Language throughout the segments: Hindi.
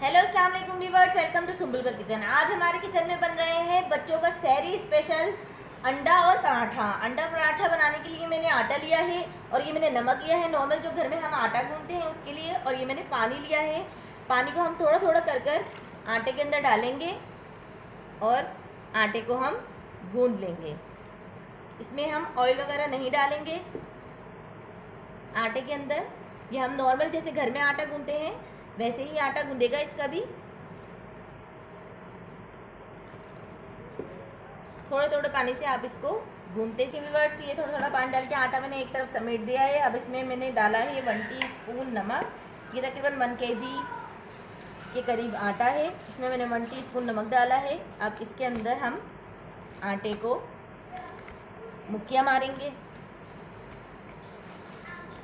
हेलो अस्सलाम वालेकुम व्यूअर्स, वेलकम टू सुंबुल का किचन। आज हमारे किचन में बन रहे हैं बच्चों का सहरी स्पेशल अंडा और पराठा। अंडा पराठा बनाने के लिए मैंने आटा लिया है और ये मैंने नमक लिया है, नॉर्मल जो घर में हम आटा गूंथते हैं उसके लिए। और ये मैंने पानी लिया है। पानी को हम थोड़ा थोड़ा कर कर आटे के अंदर डालेंगे और आटे को हम गूंथ लेंगे। इसमें हम ऑयल वगैरह नहीं डालेंगे आटे के अंदर। ये हम नॉर्मल जैसे घर में आटा गूंथते हैं वैसे ही आटा गूंदेगा इसका भी। थोड़े थोड़े पानी से आप इसको गूंथते थे व्यूअर्स। ये थोड़ा थोड़ा पानी डाल के आटा मैंने एक तरफ समेट दिया है। अब इसमें मैंने डाला है 1 टीस्पून नमक। ये तकरीबन 1 केजी के करीब आटा है, इसमें मैंने 1 टीस्पून नमक डाला है। अब इसके अंदर हम आटे को मुक्कियाँ मारेंगे।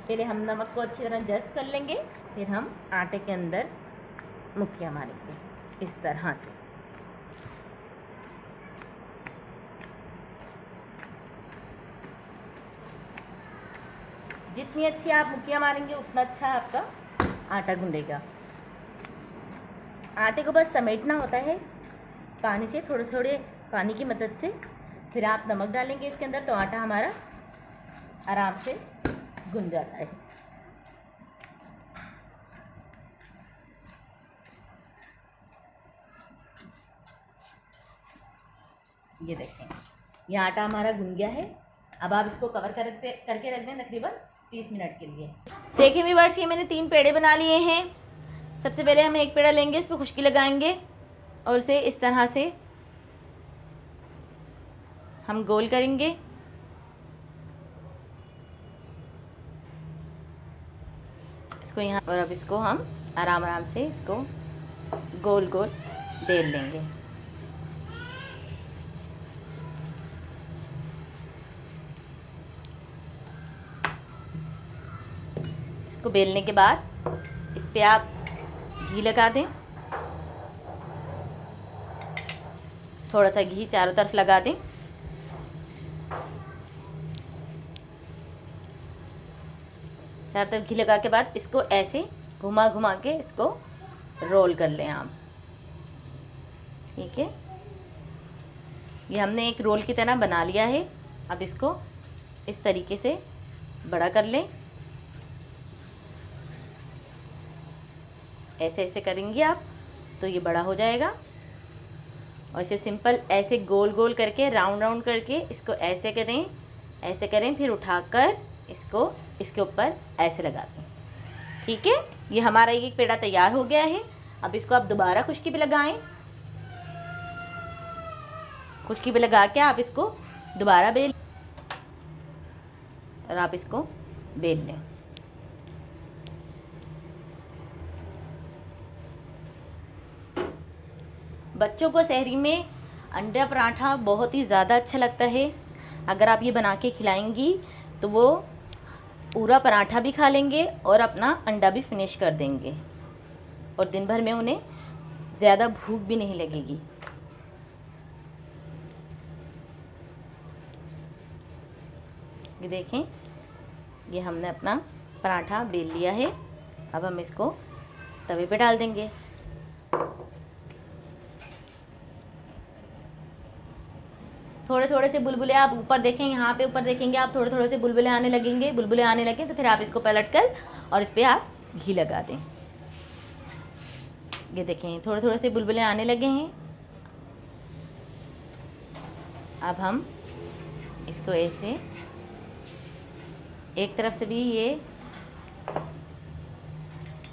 पहले हम नमक को अच्छी तरह जस्ट कर लेंगे, फिर हम आटे के अंदर मुक्कियाँ मारेंगे इस तरह से। जितनी अच्छी आप मुक्कियाँ मारेंगे उतना अच्छा आपका आटा गूंदेगा। आटे को बस समेटना होता है पानी से, थोड़े थोड़े पानी की मदद से। फिर आप नमक डालेंगे इसके अंदर तो आटा हमारा आराम से गुन जाता है। ये देखें, ये आटा हमारा गुन गया है। अब आप इसको कवर करके रख दें तकरीबन 30 मिनट के लिए। देखिए व्यूअर्स, ये मैंने 3 पेड़े बना लिए हैं। सबसे पहले हम एक पेड़ा लेंगे, इस पर खुश्की लगाएंगे और उसे इस तरह से हम गोल करेंगे। इसको यहाँ, और अब इसको हम आराम आराम से इसको गोल गोल बेल लेंगे। इसको बेलने के बाद इस पे आप घी लगा दें, थोड़ा सा घी चारों तरफ लगा दें। चारों तरफ घी लगा के बाद इसको ऐसे घुमा घुमा के इसको रोल कर लें आप। ठीक है, ये हमने एक रोल की तरह बना लिया है। अब इसको इस तरीके से बड़ा कर लें। ऐसे ऐसे करेंगे आप तो ये बड़ा हो जाएगा। और इसे सिंपल ऐसे गोल गोल करके राउंड राउंड करके इसको ऐसे करें, ऐसे करें, फिर उठाकर इसको इसके ऊपर ऐसे लगा दें। ठीक है, ये हमारा एक पेड़ा तैयार हो गया है। अब इसको आप दोबारा खुश्की पे लगाएं। खुश्की पे लगा के आप इसको दोबारा बेल और आप इसको बेल लें। बच्चों को सहरी में अंडा पराठा बहुत ही ज़्यादा अच्छा लगता है। अगर आप ये बना के खिलाएंगी तो वो पूरा पराठा भी खा लेंगे और अपना अंडा भी फिनिश कर देंगे और दिन भर में उन्हें ज़्यादा भूख भी नहीं लगेगी। ये देखें, ये हमने अपना पराठा बेल लिया है। अब हम इसको तवे पे डाल देंगे। थोड़े थोड़े से बुलबुले आप ऊपर देखें, यहाँ पे ऊपर देखेंगे आप, थोड़े थोड़े से बुलबुले आने लगेंगे। बुलबुले आने लगे तो फिर आप इसको पलट कर और इस पर आप घी लगा दें। ये देखें, थोड़े थोड़े से बुलबुले आने लगे हैं। अब हम इसको ऐसे एक तरफ से भी ये,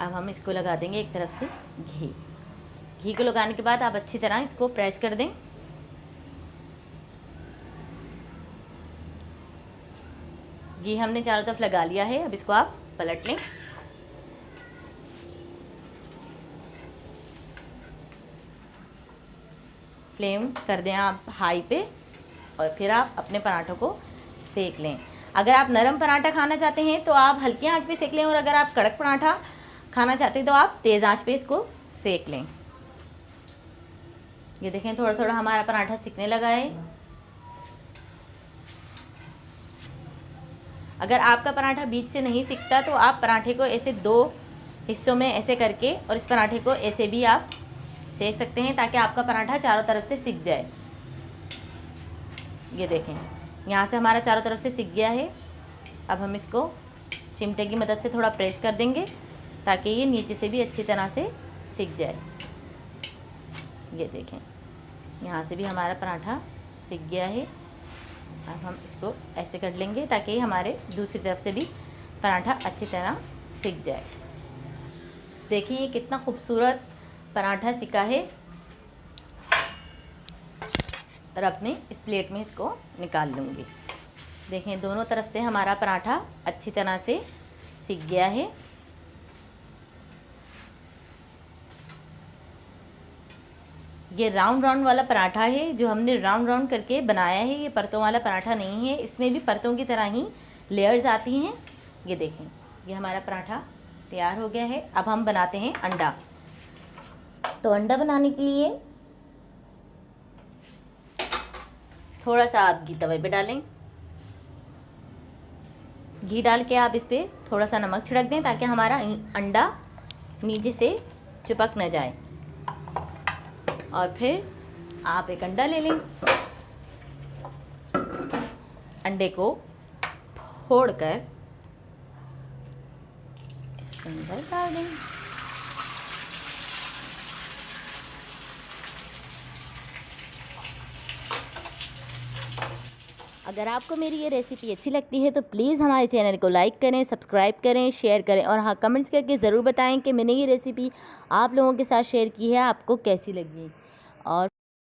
अब हम इसको लगा देंगे एक तरफ से घी। घी को लगाने के बाद आप अच्छी तरह इसको प्रेस कर दें। घी हमने चारों तरफ लगा लिया है। अब इसको आप पलट लें। फ्लेम कर दें आप हाई पे और फिर आप अपने पराठों को सेक लें। अगर आप नरम पराठा खाना चाहते हैं तो आप हल्की आंच पे सेक लें, और अगर आप कड़क पराठा खाना चाहते हैं तो आप तेज़ आंच पे इसको सेक लें। ये देखें, थोड़ा थोड़ा हमारा पराठा सिकने लगा है। अगर आपका पराठा बीच से नहीं सिकता तो आप पराठे को ऐसे 2 हिस्सों में ऐसे करके, और इस पराठे को ऐसे भी आप सेक सकते हैं ताकि आपका पराठा चारों तरफ से सिक जाए। ये देखें, यहाँ से हमारा चारों तरफ से सिक गया है। अब हम इसको चिमटे की मदद से थोड़ा प्रेस कर देंगे ताकि ये नीचे से भी अच्छी तरह से सिक जाए। ये देखें, यहाँ से भी हमारा पराठा सिक गया है। अब हम इसको ऐसे कर लेंगे ताकि हमारे दूसरी तरफ से भी पराठा अच्छी तरह सिक जाए। देखिए ये कितना खूबसूरत पराठा सिका है। और अब मैं इस प्लेट में इसको निकाल लूँगी। देखें दोनों तरफ से हमारा पराठा अच्छी तरह से सिक गया है। ये राउंड राउंड वाला पराठा है जो हमने राउंड राउंड करके बनाया है। ये परतों वाला पराठा नहीं है, इसमें भी परतों की तरह ही लेयर्स आती हैं। ये देखें, ये हमारा पराठा तैयार हो गया है। अब हम बनाते हैं अंडा। तो अंडा बनाने के लिए थोड़ा सा आप घी तवे पे डालें। घी डाल के आप इस पर थोड़ा सा नमक छिड़क दें ताकि हमारा अंडा नीचे से चिपक न जाए। और फिर आप एक अंडा ले लें। अंडे को फोड़कर इसके अंदर डाल दें। अगर आपको मेरी ये रेसिपी अच्छी लगती है तो प्लीज़ हमारे चैनल को लाइक करें, सब्सक्राइब करें, शेयर करें और हाँ कमेंट्स करके ज़रूर बताएं कि मैंने ये रेसिपी आप लोगों के साथ शेयर की है, आपको कैसी लगी। और